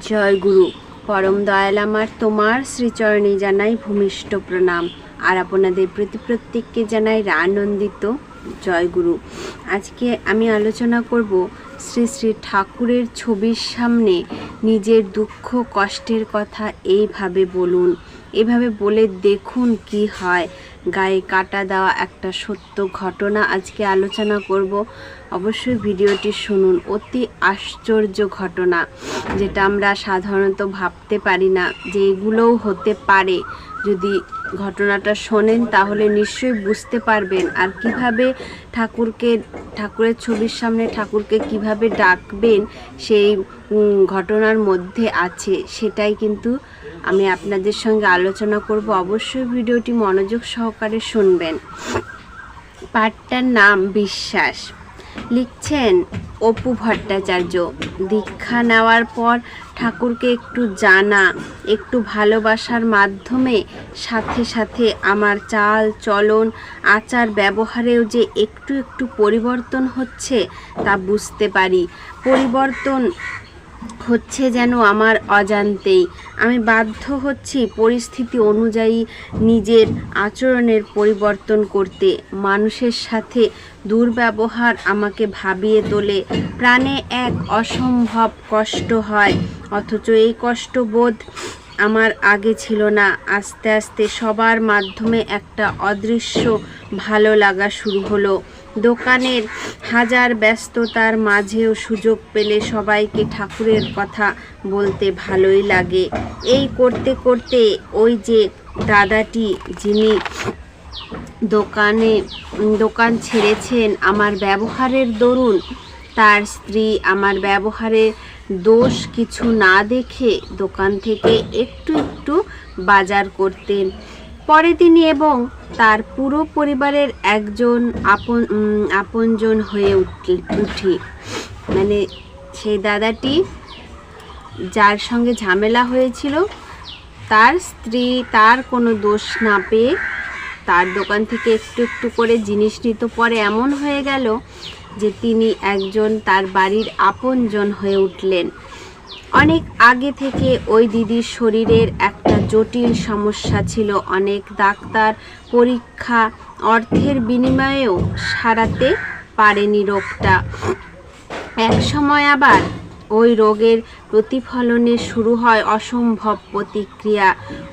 জয় গুরু পরম দয়াল আমার তোমার শ্রীচরণে জানাই ভূমিষ্ঠ প্রণাম আর আপনাদের প্রতি প্রত্যেককে জানাই আনন্দিত জয় গুরু। আজকে আমি আলোচনা করব শ্রী শ্রী ঠাকুরের ছবির সামনে নিজের দুঃখ কষ্টের কথা এইভাবে বলুন, এভাবে বলে দেখুন কি হয়। গায়ে কাটা দেওয়া একটা সত্য ঘটনা আজকে আলোচনা করব। অবশ্যই ভিডিওটি শুনুন। অতি আশ্চর্য ঘটনা, যেটা আমরা সাধারণত ভাবতে পারি না যে এগুলোও হতে পারে। যদি ঘটনাটা শোনেন তাহলে নিশ্চয়ই বুঝতে পারবেন। আর কিভাবে ঠাকুরের ছবির সামনে ঠাকুরকে কিভাবে ডাকবেন সেই ঘটনার মধ্যে আছে, সেটাই কিন্তু আমি আপনাদের সঙ্গে আলোচনা করব। অবশ্যই ভিডিওটি মনোযোগ সহকারে শুনবেন। পাঠটার নাম বিশ্বাস। লিখছেন অপু ভট্টাচার্য। দীক্ষা নেওয়ার পর ঠাকুরকে একটু জানা, একটু ভালোবাসার মাধ্যমে সাথে সাথে আমার চাল চলন আচার ব্যবহারেও যে একটু একটু পরিবর্তন হচ্ছে তা বুঝতে পারি। পরিবর্তন হচ্ছে যেন আমার অজান্তেই। আমি বাধ্য হচ্ছি পরিস্থিতি অনুযায়ী নিজের আচরণের পরিবর্তন করতে। মানুষের সাথে দুর্ব্যবহার আমাকে ভাবিয়ে তোলে। প্রাণে এক অসম্ভব কষ্ট হয়, অথচ এই কষ্টবোধ আমার আগে ছিল না। আস্তে আস্তে সবার মাধ্যমে একটা অদৃশ্য ভালো লাগা শুরু হলো। দোকানের হাজার ব্যস্ততার মাঝেও সুযোগ পেলে সবাইকে ঠাকুরের কথা বলতে ভালোই লাগে। এই করতে করতে ওই যে দাদাটি, যিনি দোকান ছেড়েছেন আমার ব্যবহারের দরুন, তার স্ত্রী আমার ব্যবহারের দোষ কিছু না দেখে দোকান থেকে একটু একটু বাজার করতেন। পরে তিনি এবং তার পুরো পরিবারের একজন আপনজন হয়ে উঠি। মানে সেই দাদাটি যার সঙ্গে ঝামেলা হয়েছিল, তার স্ত্রী তার কোনো দোষ না পেয়ে তার দোকান থেকে একটু একটু করে জিনিস নিত। পরে এমন হয়ে গেল যে তিনি একজন তার বাড়ির আপনজন হয়ে উঠলেন। অনেক আগে থেকে ওই দিদির শরীরের একটা জটিল সমস্যা ছিল। অনেক ডাক্তার পরীক্ষা অর্থের বিনিময়েও সারাতে পারেনি রোগটা। এক সময় আবার ওই রোগের প্রতিফলনে শুরু হয় অসম্ভব প্রতিক্রিয়া।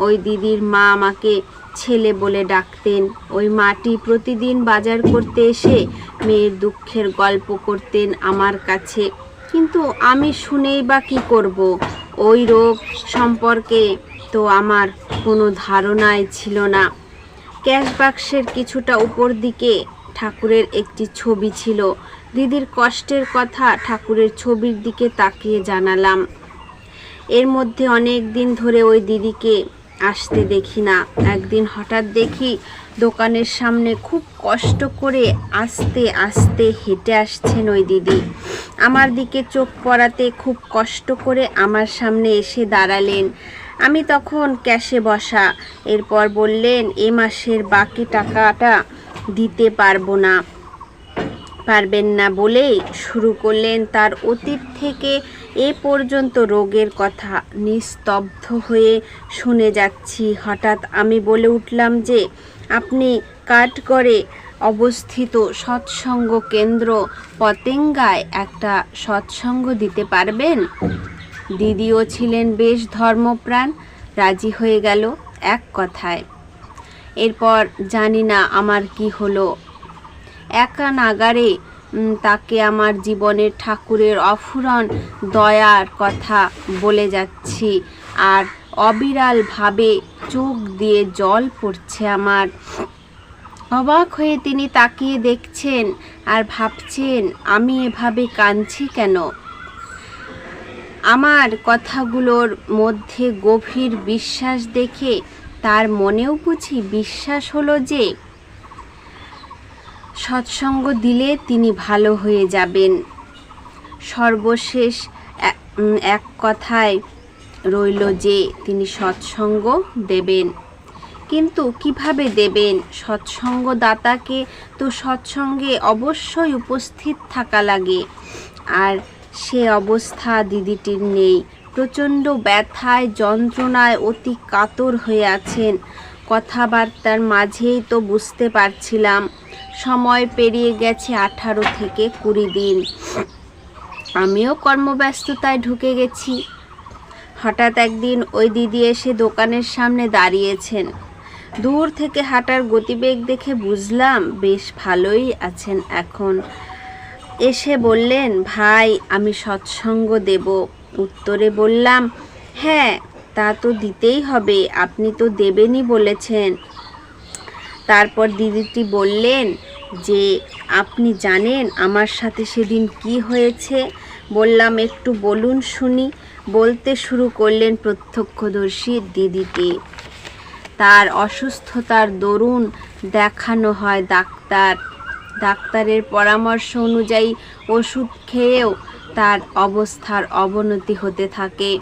ওই দিদির মা আমাকে ছেলে বলে ডাকতেন। ওই মাটি প্রতিদিন বাজার করতে এসে মেয়ের দুঃখের গল্প করতেন আমার কাছে, কিন্তু আমি শুনেই বা কী করব? ওই রোগ সম্পর্কে তো আমার কোনো ধারণাই ছিল না। ক্যাশ বাক্সের কিছুটা উপর দিকে ঠাকুরের একটি ছবি ছিল। দিদির কষ্টের কথা ঠাকুরের ছবির দিকে তাকিয়ে জানালাম। এর মধ্যে অনেক দিন ধরে ওই দিদিকে আসতে দেখি না। একদিন হঠাৎ দেখি দোকানের সামনে খুব কষ্ট করে আস্তে আস্তে হেঁটে আসছেন ওই দিদি। আমার দিকে চোখ পড়াতে খুব কষ্ট করে আমার সামনে এসে দাঁড়ালেন। আমি তখন ক্যাশে বসা। এরপর বললেন, এ মাসের বাকি টাকাটা দিতে পারবেন না বলেই শুরু করলেন তার অতীত থেকে এ পর্যন্ত রোগের কথা। নিস্তব্ধ হয়ে শুনে যাচ্ছি। হঠাৎ আমি বলে উঠলাম যে, আপনি কাঠগড়ে অবস্থিত সৎসঙ্গ কেন্দ্র পতেঙ্গায় একটা সৎসঙ্গ দিতে পারবেন? দিদিও ছিলেন বেশ ধর্মপ্রাণ, রাজি হয়ে গেল এক কথায়। এরপর জানি না আমার কি হলো। একা নাগারে তাকে আমার জীবনের ঠাকুরের অফুরন দয়ার কথা বলে যাচ্ছি, আর অবিরালভাবে চোখ দিয়ে জল পড়ছে আমার। অবাক হয়ে তিনি তাকিয়ে দেখছেন আর ভাবছেন আমি এভাবে কাঁদছি কেন। আমার কথাগুলোর মধ্যে গভীর বিশ্বাস দেখে তার মনেও বুঝি বিশ্বাস হলো যে সৎসঙ্গ দিলে তিনি ভালো হয়ে যাবেন। সর্বশেষ এক কথায় রইল যে তিনি সৎসঙ্গ দেবেন। কিন্তু কিভাবে দেবেন? সৎসঙ্গদাতাকে তো সৎসঙ্গে অবশ্যই উপস্থিত থাকা লাগে, আর সে অবস্থা দিদিটির নেই। প্রচণ্ড ব্যথায় যন্ত্রণায় অতি কাতর হয়ে আছেন। কথাবার্তার মাঝেই তো বুঝতে পারছিলাম সময় পেরিয়ে গেছে 18 থেকে 20 দিন। আমিও কর্মব্যস্ততায় ঢুকে গেছি। হঠাৎ একদিন ওই দিদি এসে দোকানের সামনে দাঁড়িয়েছেন। দূর থেকে হাঁটার গতিবেগ দেখে বুঝলাম বেশ ভালোই আছেন এখন। এসে বললেন, ভাই আমি সৎসঙ্গ দেব। উত্তরে বললাম, হ্যাঁ তা তো দিতেই হবে, আপনি তো দেবেনই বলেছেন। তারপর দিদিটি বললেন যে, আপনি জানেন আমার সাথে সেদিন কি হয়েছে? বললাম, একটু বলুন শুনি। বলতে শুরু করলেন প্রত্যক্ষদর্শী দিদিটি। তার অসুস্থতার দরুন দেখানো হয় ডাক্তারের পরামর্শ অনুযায়ী ওষুধ খেয়েও তার অবস্থার অবনতি হতে থাকে।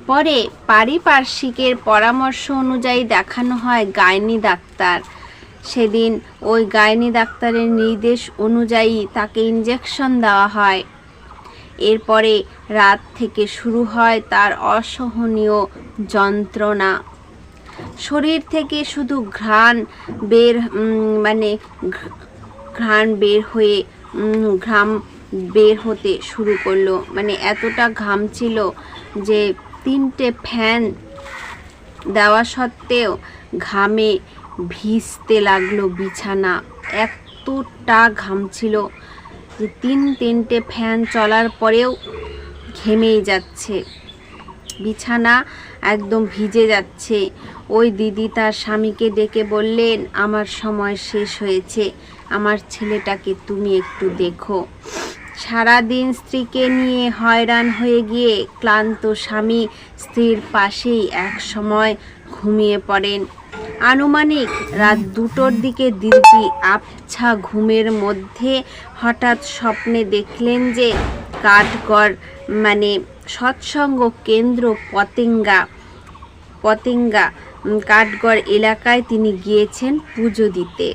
পরে পারিপার্শ্বিকের পরামর্শ অনুযায়ী দেখানো হয় গাইনি ডাক্তার। সেদিন ওই গাইনি ডাক্তারের নির্দেশ অনুযায়ী তাকে ইঞ্জেকশন দেওয়া হয়। এরপরে রাত থেকে শুরু হয় তার অসহনীয় যন্ত্রণা। শরীর থেকে শুধু ঘ্রাণ বের হতে শুরু করলো। এতটা ঘাম ছিল যে 3টে ফ্যান দেওয়া সত্ত্বেও ঘামে ভিজতে লাগলো বিছানা। এতটা ঘাম ছিল যে 3টে ফ্যান চলার পরেও ঘেমেই যাচ্ছে, বিছানা একদম ভিজে যাচ্ছে। ওই দিদি তার স্বামীকে ডেকে বললেন, আমার সময় শেষ হয়েছে, আমার ছেলেটাকে তুমি একটু দেখো। সারাদিন স্ত্রীকে নিয়ে হয়রান হয়ে গিয়ে ক্লান্ত স্বামী স্ত্রীর পাশেই এক সময় ঘুমিয়ে পড়েন। আনুমানিক রাত 2টোর দিকে দিদি আবছা ঘুমের মধ্যে হঠাৎ স্বপ্নে দেখলেন যে কাঠগড় সৎসঙ্গ কেন্দ্র পতেঙ্গা কাঠগড় এলাকায় তিনি গিয়েছেন পুজো দিতে।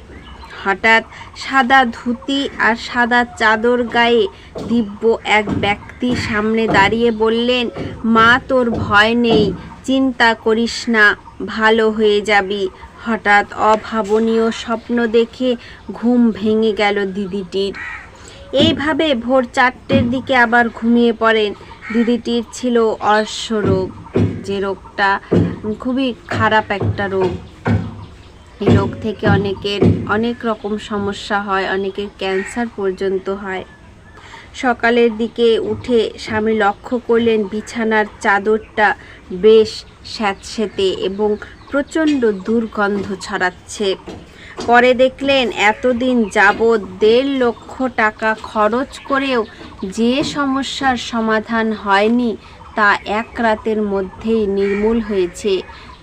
হঠাৎ সাদা ধুতি আর সাদা চাদর গায়ে দিব্য এক ব্যক্তি সামনে দাঁড়িয়ে বললেন, মা তোর ভয় নেই, চিন্তা করিস না, ভালো হয়ে যাবি। হঠাৎ অভাবনীয় স্বপ্ন দেখে ঘুম ভেঙে গেল দিদিটির। এইভাবে ভোর 4টের দিকে আবার ঘুমিয়ে পড়েন। দিদিটির ছিল অর্শ রোগ, যে রোগটা খুবই খারাপ একটা রোগ। এই রোগ থেকে অনেকের অনেক রকম সমস্যা হয়, অনেকের ক্যান্সার পর্যন্ত হয়। সকালের দিকে উঠে স্বামী লক্ষ্য করলেন বিছানার চাদরটা বেশ স্যাঁতসেঁতে এবং প্রচণ্ড দুর্গন্ধ ছড়াচ্ছে। পরে দেখলেন এতদিন যাবৎ 1.5 লক্ষ টাকা খরচ করেও যে সমস্যার সমাধান হয়নি তা এক রাতের মধ্যেই নির্মূল হয়েছে।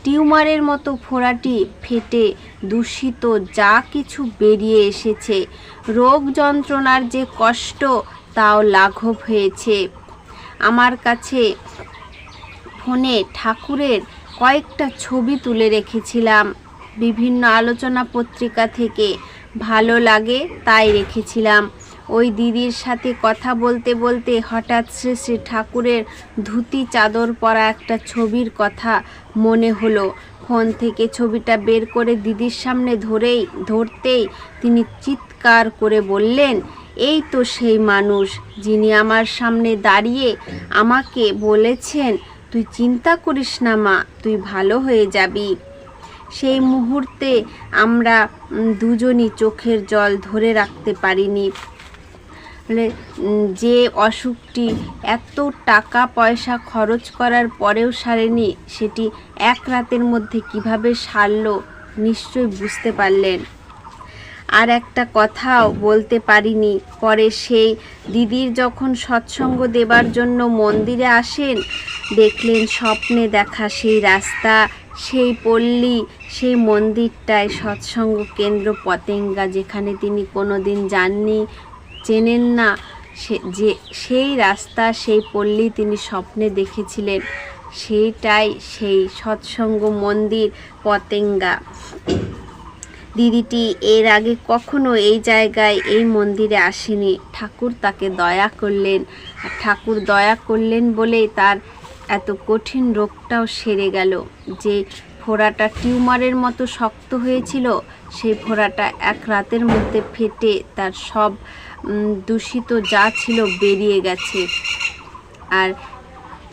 টিউমারের মতো ফোঁড়াটি ফেটে দূষিত যা কিছু বেরিয়ে এসেছে। রোগ যন্ত্রণার যে কষ্ট তাও লাঘব হয়েছে। আমার কাছে ফোনে ঠাকুরের কয়েকটা ছবি তুলে রেখেছিলাম, বিভিন্ন আলোচনা পত্রিকা থেকে, ভালো লাগে তাই রেখেছিলাম। ওই দিদির সাথে কথা বলতে বলতে হঠাৎ শ্রী শ্রী ঠাকুরের ধুতি চাদর পরা একটা ছবির কথা মনে হলো। ফোন থেকে ছবিটা বের করে দিদির সামনে ধরতেই তিনি চিৎকার করে বললেন, এই তো সেই মানুষ যিনি আমার সামনে দাঁড়িয়ে আমাকে বলেছেন, তুই চিন্তা করিস না মা, তুই ভালো হয়ে যাবি। সেই মুহূর্তে আমরা দুজনই চোখের জল ধরে রাখতে পারিনি। যে অসুখটি এত টাকা পয়সা খরচ করার পরেও সারেনি, সেটি এক রাতের মধ্যে কিভাবে সারল নিশ্চয়ই বুঝতে পারলেন। আর একটা কথাও বলতে পারিনি, পরে সেই দিদির যখন সৎসঙ্গ দেবার জন্য মন্দিরে আসেন, দেখলেন স্বপ্নে দেখা সেই রাস্তা, সেই পল্লী, সেই মন্দিরটায় সৎসঙ্গ কেন্দ্র পতেঙ্গা, যেখানে তিনি কোনোদিন যাননি, চেনেন না, সেই রাস্তা, সেই পল্লী তিনি স্বপ্নে দেখেছিলেন, সেইটাই সেই সৎসঙ্গ মন্দির পতেঙ্গা। দিদিটি এর আগে কখনো এই জায়গায় এই মন্দিরে আসেনি। ঠাকুর তাকে দয়া করলেন, আর ঠাকুর দয়া করলেন বলেই তার এত কঠিন রোগটাও সেরে গেল। যে ফোড়াটা টিউমারের মতো শক্ত হয়েছিল, সেই ফোড়াটা এক রাতের মধ্যে ফেটে তার সব দূষিত যা ছিল বেরিয়ে গেছে। আর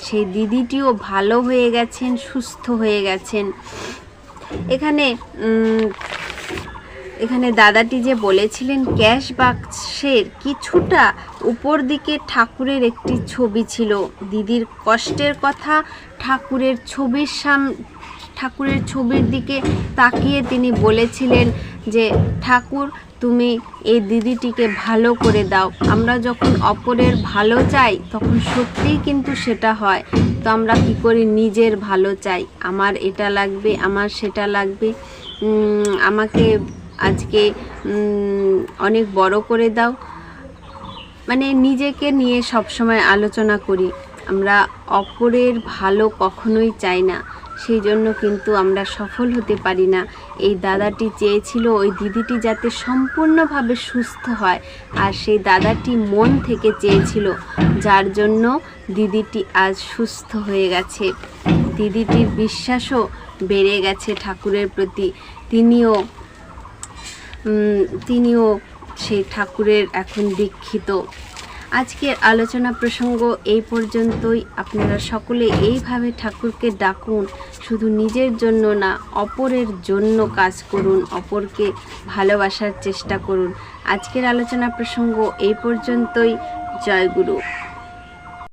সেই দিদিটিও ভালো হয়ে গেছেন, সুস্থ হয়ে গেছেন। এখানে দাদাটি যে বলেছিলেন ক্যাশ বাক্সের কিছুটা উপর দিকে ঠাকুরের একটি ছবি ছিল। দিদির কষ্টের কথা ঠাকুরের ছবির দিকে তাকিয়ে তিনি বলেছিলেন যে ঠাকুর, তুমি এই দিদিটিকে ভালো করে দাও। আমরা যখন অপরের ভালো চাই তখন সত্যিই কিন্তু সেটা হয়। তো আমরা কী করি, নিজের ভালো চাই, আমার এটা লাগবে, আমার সেটা লাগবে, আমাকে আজকে অনেক বড় করে দাও, মানে নিজেকে নিয়ে সবসময় আলোচনা করি। আমরা অপরের ভালো কখনোই চাই না, সেই জন্য কিন্তু আমরা সফল হতে পারি না। এই দাদাটি চেয়েছিল ওই দিদিটি যাতে সম্পূর্ণভাবে সুস্থ হয়, আর সেই দাদাটি মন থেকে চেয়েছিল, যার জন্য দিদিটি আজ সুস্থ হয়ে গেছে। দিদিটির বিশ্বাসও বেড়ে গেছে ঠাকুরের প্রতি। তিনিও সেই ঠাকুরের এখন দীক্ষিত। আজকের আলোচনা প্রসঙ্গ এই পর্যন্তই। আপনারা সকলে এইভাবে ঠাকুরকে ডাকুন, শুধু নিজের জন্য না, অপরের জন্য কাজ করুন, অপরকে ভালোবাসার চেষ্টা করুন। আজকের আলোচনা প্রসঙ্গ এই পর্যন্তই। জয় গুরু।